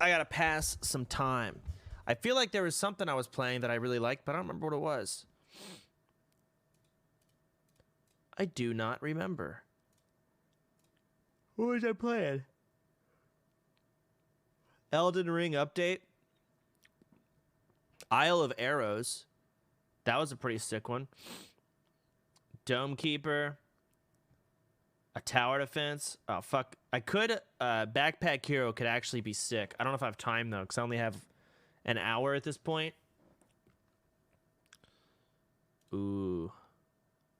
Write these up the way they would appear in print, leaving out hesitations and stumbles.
I gotta pass some time. I feel like there was something I was playing that I really liked, but I don't remember what it was. I do not remember. What was I playing? Elden Ring update. Isle of Arrows. That was a pretty sick one. Dome Keeper. A tower defense. Oh, fuck. I could... Backpack Hero could actually be sick. I don't know if I have time, though, because I only have an hour at this point. Ooh.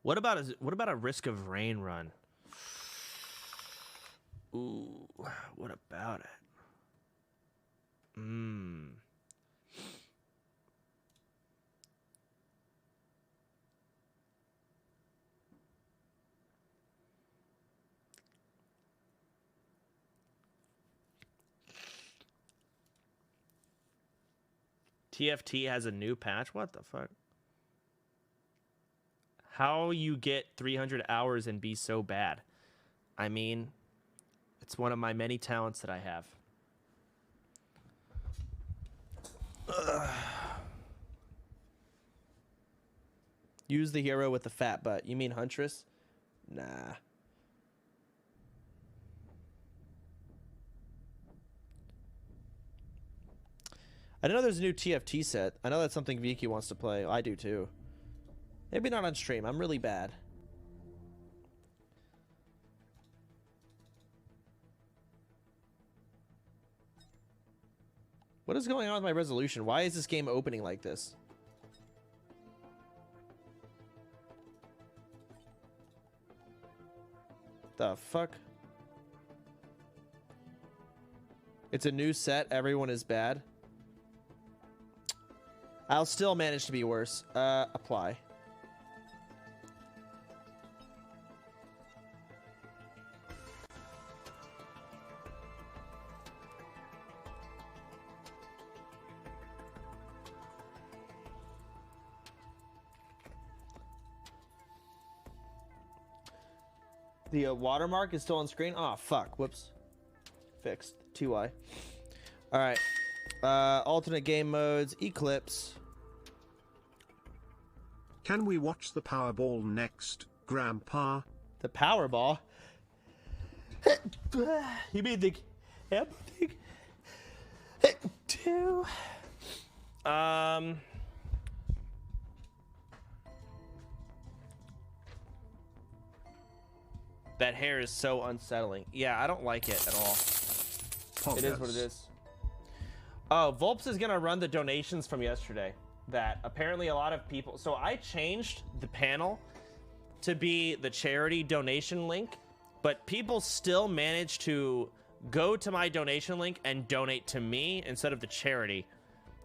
What about a Risk of Rain run? Ooh. What about it? TFT has a new patch? What the fuck? How you get 300 hours and be so bad? I mean, it's one of my many talents that I have. Ugh. Use the hero with the fat butt. You mean Huntress? Nah. I didn't know there's a new TFT set. I know that's something Viki wants to play. I do too. Maybe not on stream. I'm really bad. What is going on with my resolution? Why is this game opening like this? The fuck? It's a new set. Everyone is bad. I'll still manage to be worse. Apply. The watermark is still on screen. Oh, fuck. Whoops. Fixed. TY. All right. Alternate game modes. Eclipse. Can we watch the Powerball next, Grandpa? The Powerball? You mean the... Two. That hair is so unsettling. Yeah, I don't like it at all. It is what it is. Oh, Volps is gonna run the donations from yesterday. That apparently a lot of people... So I changed the panel to be the charity donation link, but people still manage to go to my donation link and donate to me instead of the charity.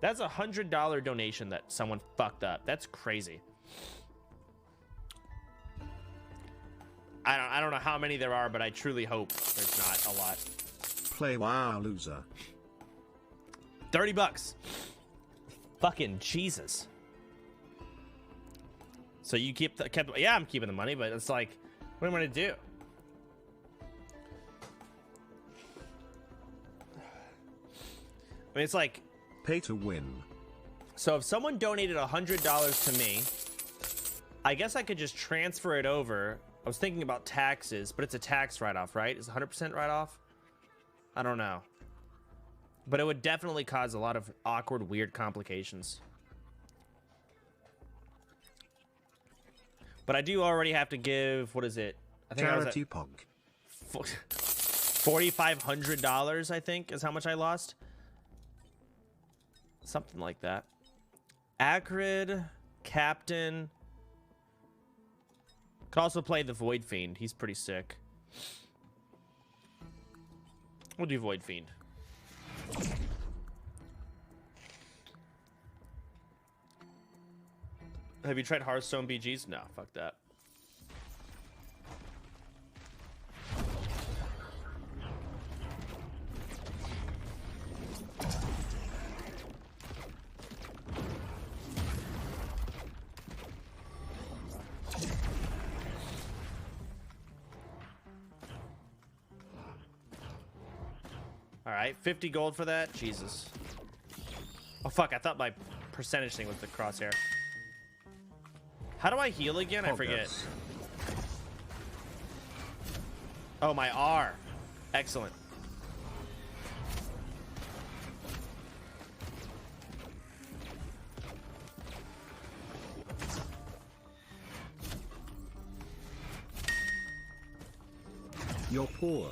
That's a $100 donation that someone fucked up. That's crazy. I don't know how many there are, but I truly hope there's not a lot. Play wow, loser. 30 bucks. Fucking Jesus. So you kept yeah, I'm keeping the money, but it's like, what am I gonna do? I mean, it's like pay to win. So if someone donated $100 to me, I guess I could just transfer it over. I was thinking about taxes, but it's a tax write-off, right? It's 100% write-off? I don't know. But it would definitely cause a lot of awkward, weird complications. But I do already have to give, what is it? I think charity punk. $4,500, I think, is how much I lost. Something like that. Acrid, Captain. Could also play the Void Fiend. He's pretty sick. We'll do Void Fiend. Have you tried Hearthstone BGs? No, fuck that. All right, 50 gold for that. Jesus. Oh, fuck. I thought my percentage thing was the crosshair. How do I heal again? I forget. Oh, my R. Excellent. You're poor.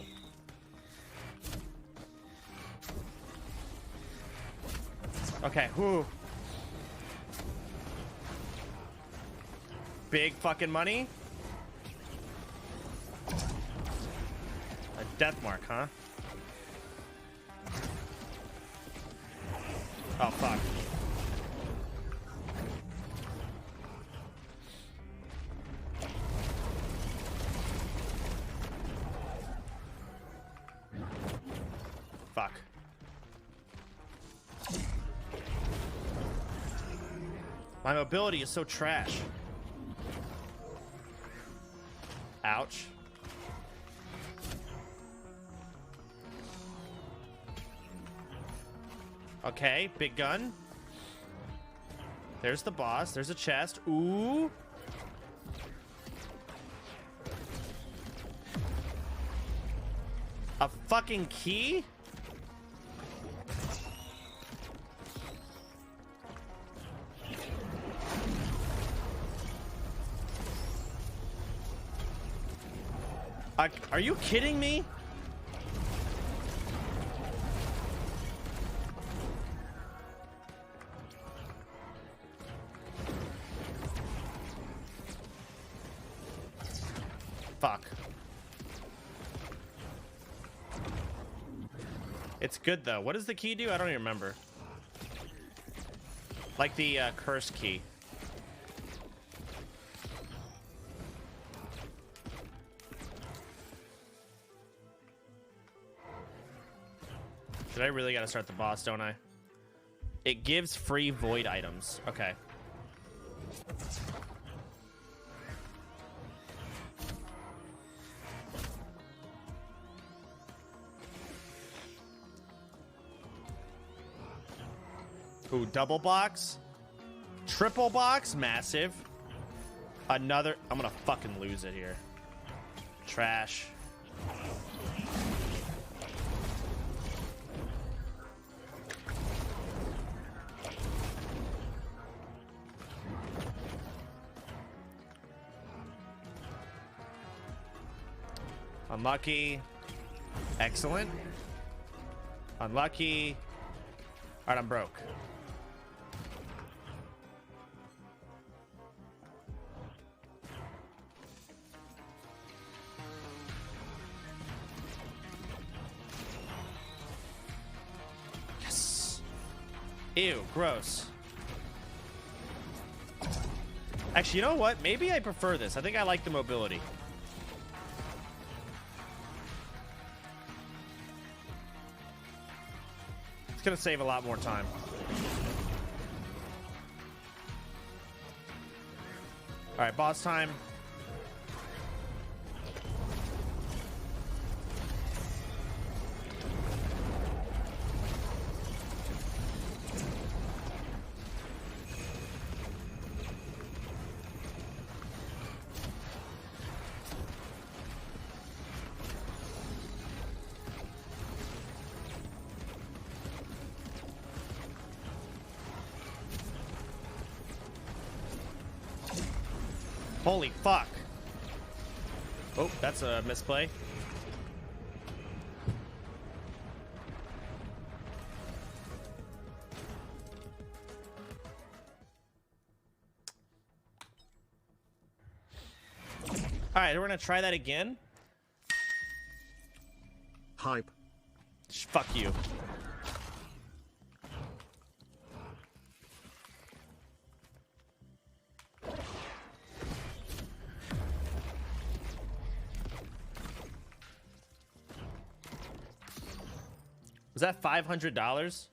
Okay, whoo. Big fucking money. A death mark, huh? Oh, fuck. Fuck. My mobility is so trash. Ouch. Okay, big gun. There's the boss. There's a chest. Ooh. A fucking key? Are you kidding me? Fuck. It's good though. What does the key do? I don't even remember. Like the curse key. Did I really gotta start the boss, don't I? It gives free void items. Okay. Ooh, double box. Triple box, massive. Another, I'm gonna fucking lose it here. Trash. Unlucky. Excellent. Unlucky. All right, I'm broke. Yes. Ew, gross. Actually, you know what? Maybe I prefer this. I think I like the mobility. Gonna save a lot more time. All right, boss time. Holy fuck. Oh, that's a misplay. All right, we're gonna try that again. Hype. Fuck you. Was that $500?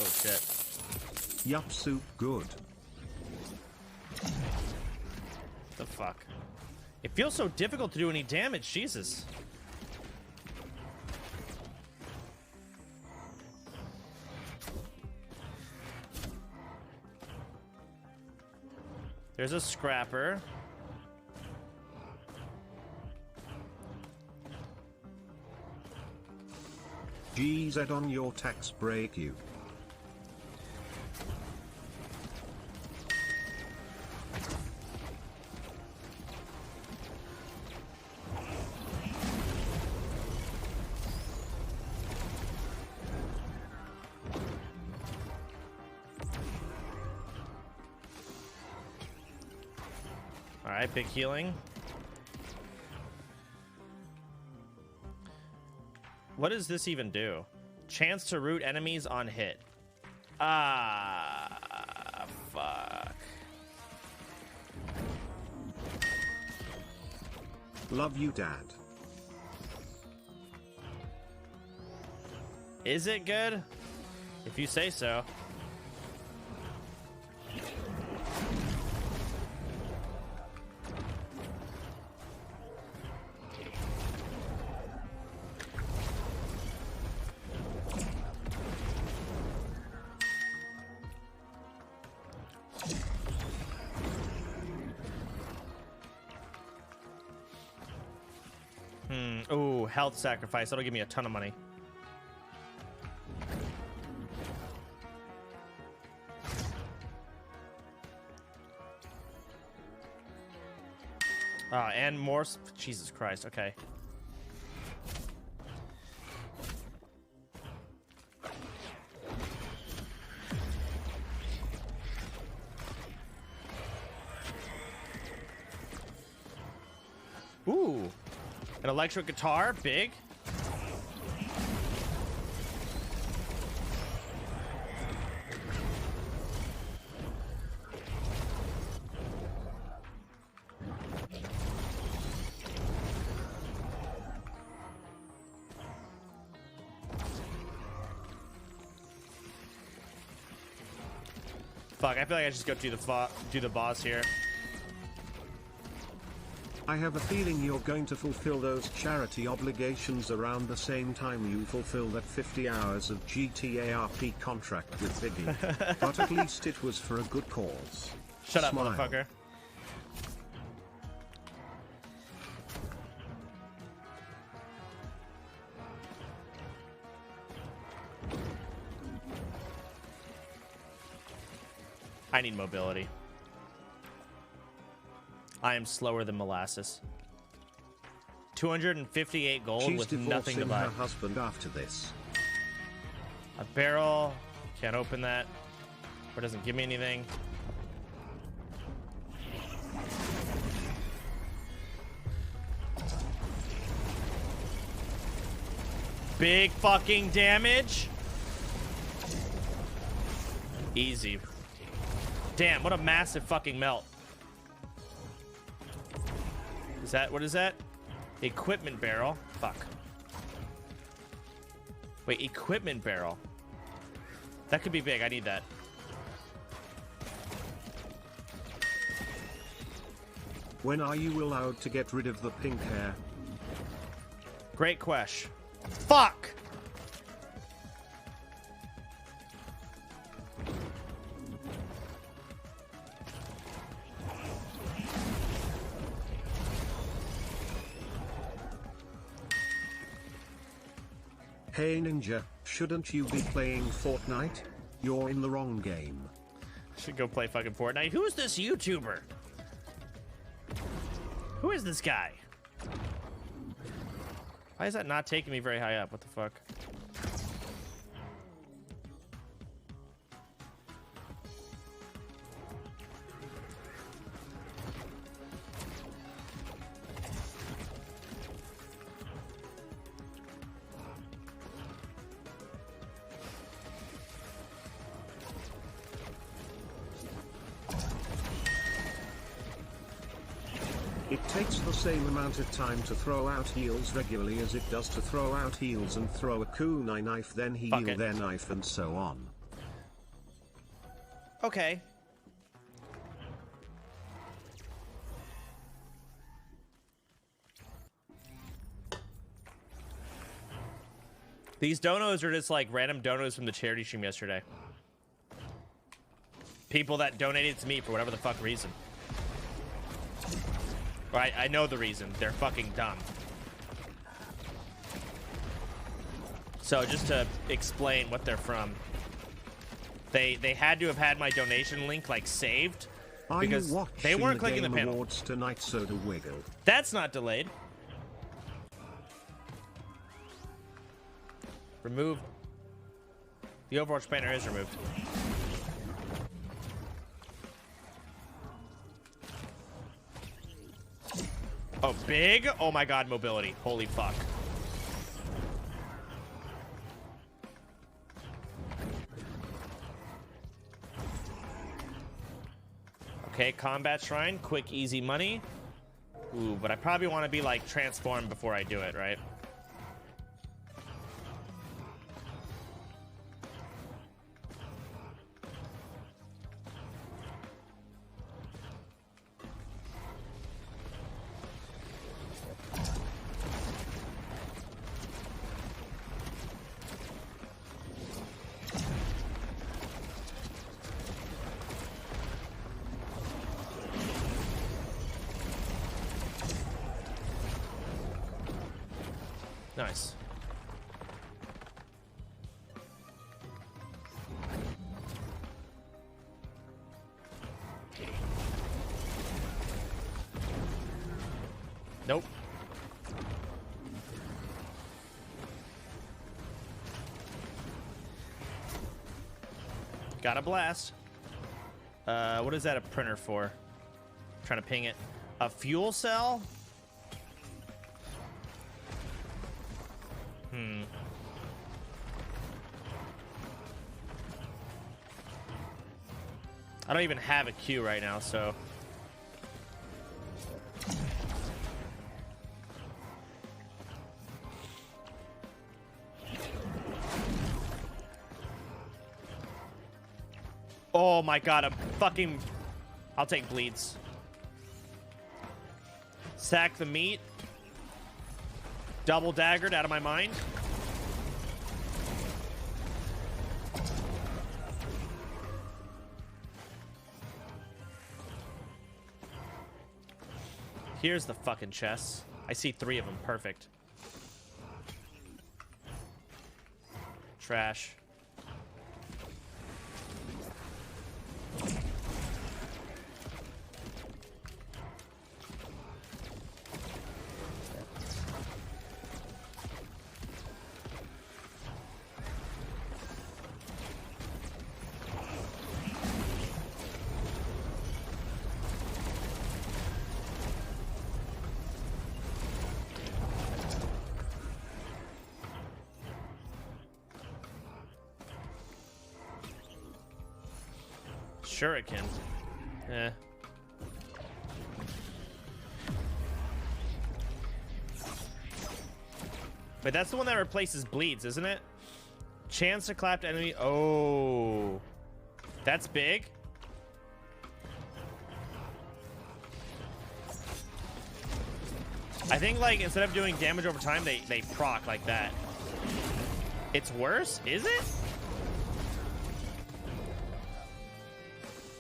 Oh shit. Yup, soup good. The fuck? It feels so difficult to do any damage, Jesus. There's a scrapper. GZ on your tax break you. Alright, big healing. What does this even do? Chance to root enemies on hit. Ah, fuck. Love you, Dad. Is it good? If you say so. Ooh, health sacrifice. That'll give me a ton of money. And more. Jesus Christ. Okay. Ooh. An electric guitar, big. Fuck, I feel like I should just go do the boss here. I have a feeling you're going to fulfill those charity obligations around the same time you fulfill that 50 hours of GTA RP contract with Biggie. But at least it was for a good cause. Shut up, Smile. motherfucker. I need mobility. I am slower than molasses. 258 gold She's with nothing to divorcing buy. her husband after this. A barrel. Can't open that. Or doesn't give me anything. Big fucking damage. Easy. Damn, what a massive fucking melt. Is that, what is that? Equipment barrel. Fuck. Wait, equipment barrel. That could be big. I need that. When are you allowed to get rid of the pink hair? Great question. Fuck! Hey Ninja, shouldn't you be playing Fortnite? You're in the wrong game. Should go play fucking Fortnite. Who's this YouTuber? Who is this guy? Why is that not taking me very high up? What the fuck? It takes the same amount of time to throw out heals regularly as it does to throw out heals and throw a kunai knife, then heal, then knife, and so on. Okay. These donos are just like random donos from the charity stream yesterday. People that donated to me for whatever the fuck reason. Right, I know the reason. They're fucking dumb. So just to explain what they're from, they had to have had my donation link like saved because they weren't clicking the panel. Awards tonight, Soda Wiggle. That's not delayed. Remove. The Overwatch banner is removed. Oh, big? Oh my god, mobility. Holy fuck. Okay, combat shrine, quick, easy money. Ooh, but I probably want to be like transformed before I do it, right? Nice. Nope. Got a blast. What is that a printer for? Trying to ping it. A fuel cell? I don't even have a Q right now, so. Oh my god, a fucking. I'll take bleeds. Sack the meat. Double daggered out of my mind. Here's the fucking chests. I see 3 of them. Perfect. Trash. Shuriken. Eh. But that's the one that replaces bleeds, isn't it? Chance to clap to enemy. Oh. That's big. I think, like, instead of doing damage over time, they proc like that. It's worse? Is it?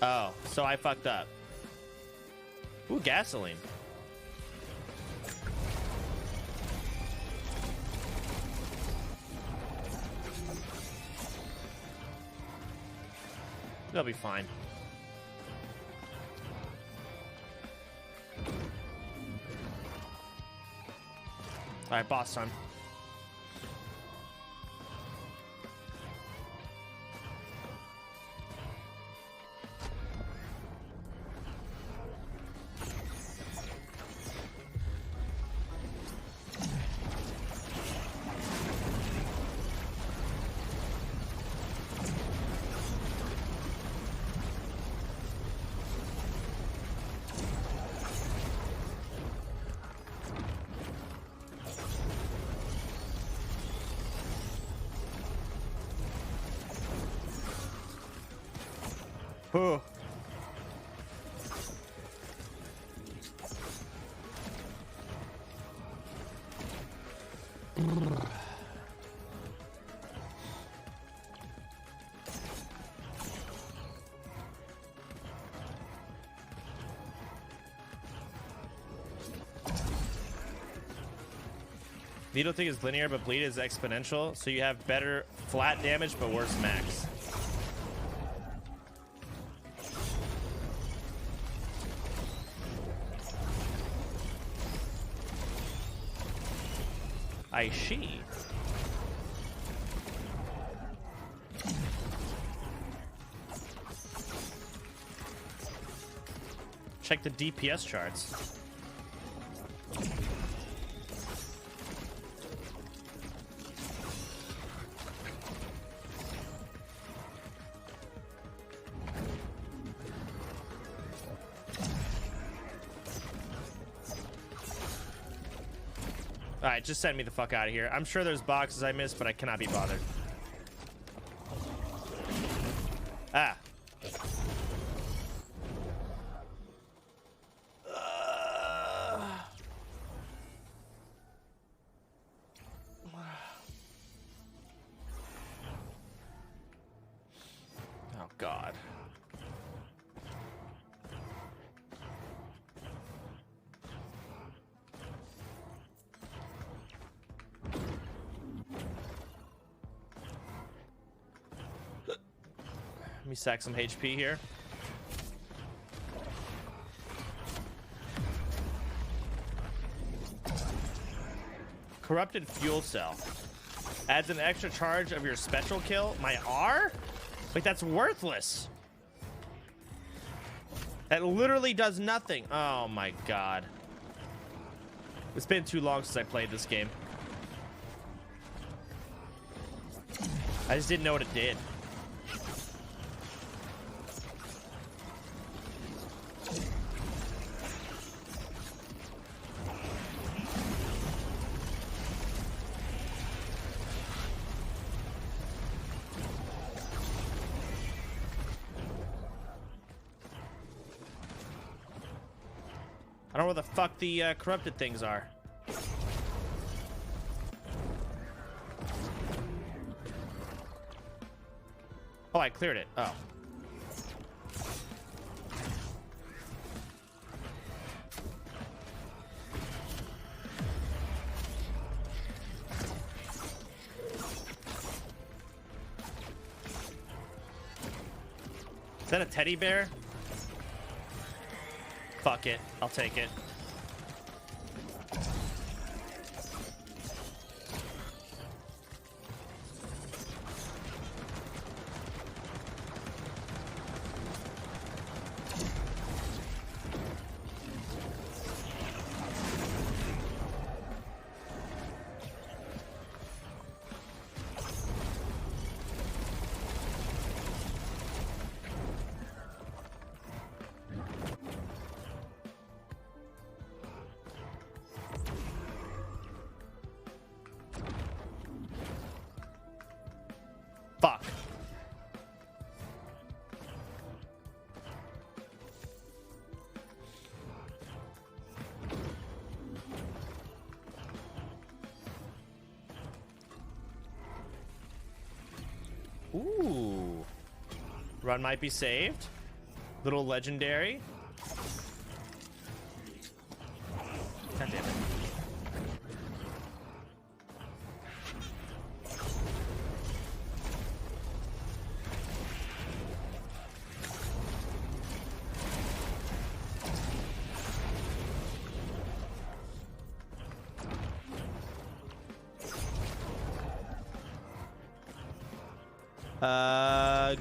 Oh, so I fucked up. Ooh, gasoline. They'll be fine. All right, boss time. Oh. Vito thing is linear, but bleed is exponential, so you have better flat damage but worse max. I see. Check the DPS charts. Alright, just send me the fuck out of here. I'm sure there's boxes I missed, but I cannot be bothered. Ah. Oh, God. Let me sack some HP here. Corrupted fuel cell. Adds an extra charge of your special kill. My R? Wait, that's worthless. That literally does nothing. Oh my God. It's been too long since I played this game. I just didn't know what it did. I don't know where the fuck the corrupted things are. Oh, I cleared it. Oh. Is that a teddy bear? Fuck it. I'll take it. Fuck. Ooh. Run might be saved. Little legendary. God damn it.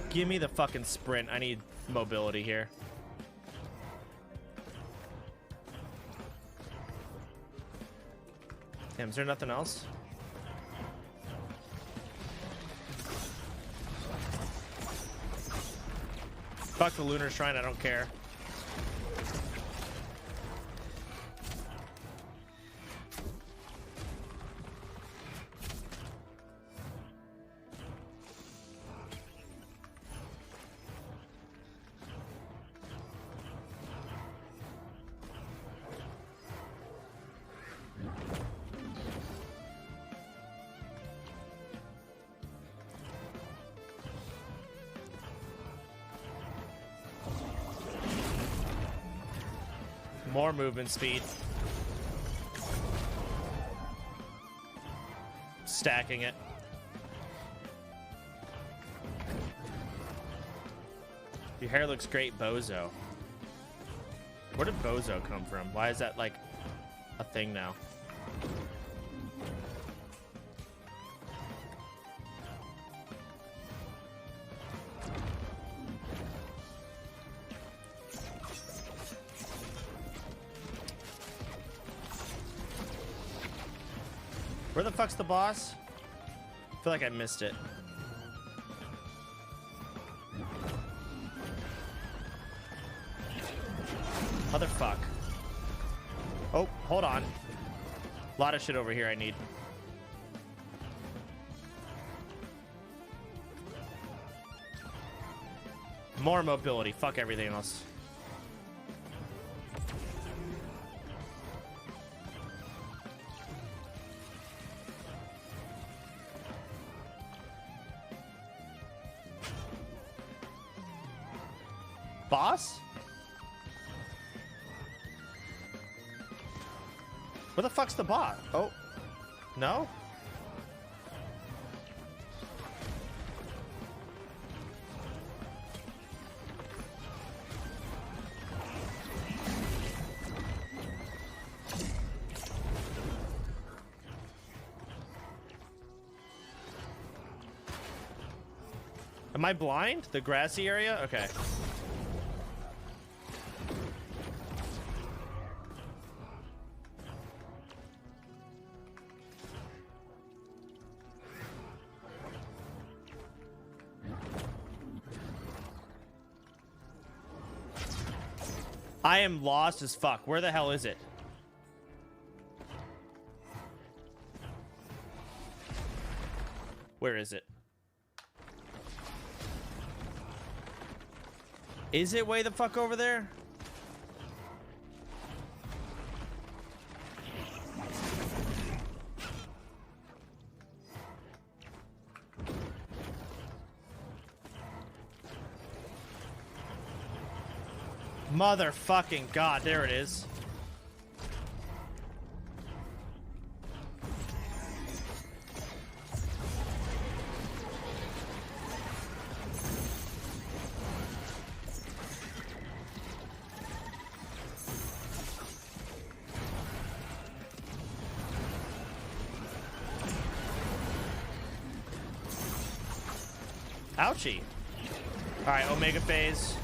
Give me the fucking sprint. I need mobility here. Damn, is there nothing else? Fuck the lunar shrine, I don't care. More movement speed. stacking it. Your hair looks great, Bozo. Where did Bozo come from? Why is that like a thing now? Where the fuck's the boss? I feel like I missed it. Motherfuck. Oh, hold on. A lot of shit over here I need. More mobility. Fuck everything else. Boss? Where the fuck's the boss? Oh. No? Am I blind? The grassy area? Okay. I am lost as fuck. Where the hell is it? Where is it? Is it way the fuck over there? Motherfucking God, there it is. Ouchie. All right, Omega phase.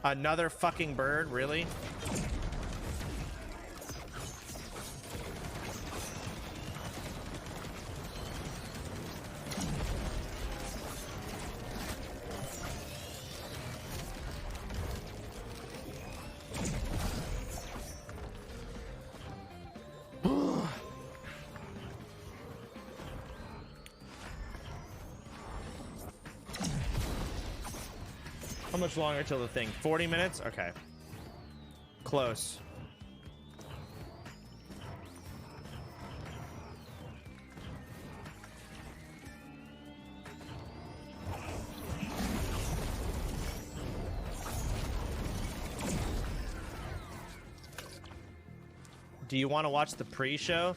Another fucking bird, really? How much longer till the thing? 40 minutes? Okay. Close. Do you want to watch the pre-show?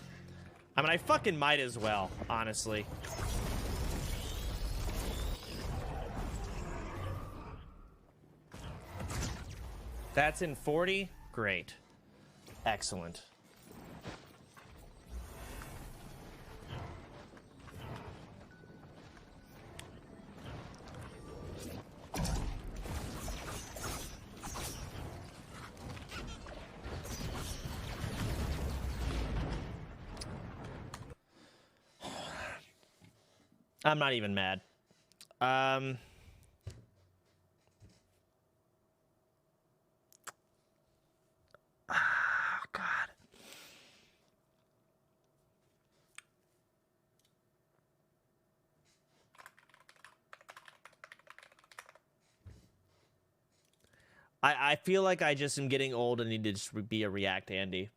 I mean, I fucking might as well, honestly. That's in 40? Great. Excellent. I'm not even mad. Oh, God. I feel like I just am getting old and need to just be a React Andy.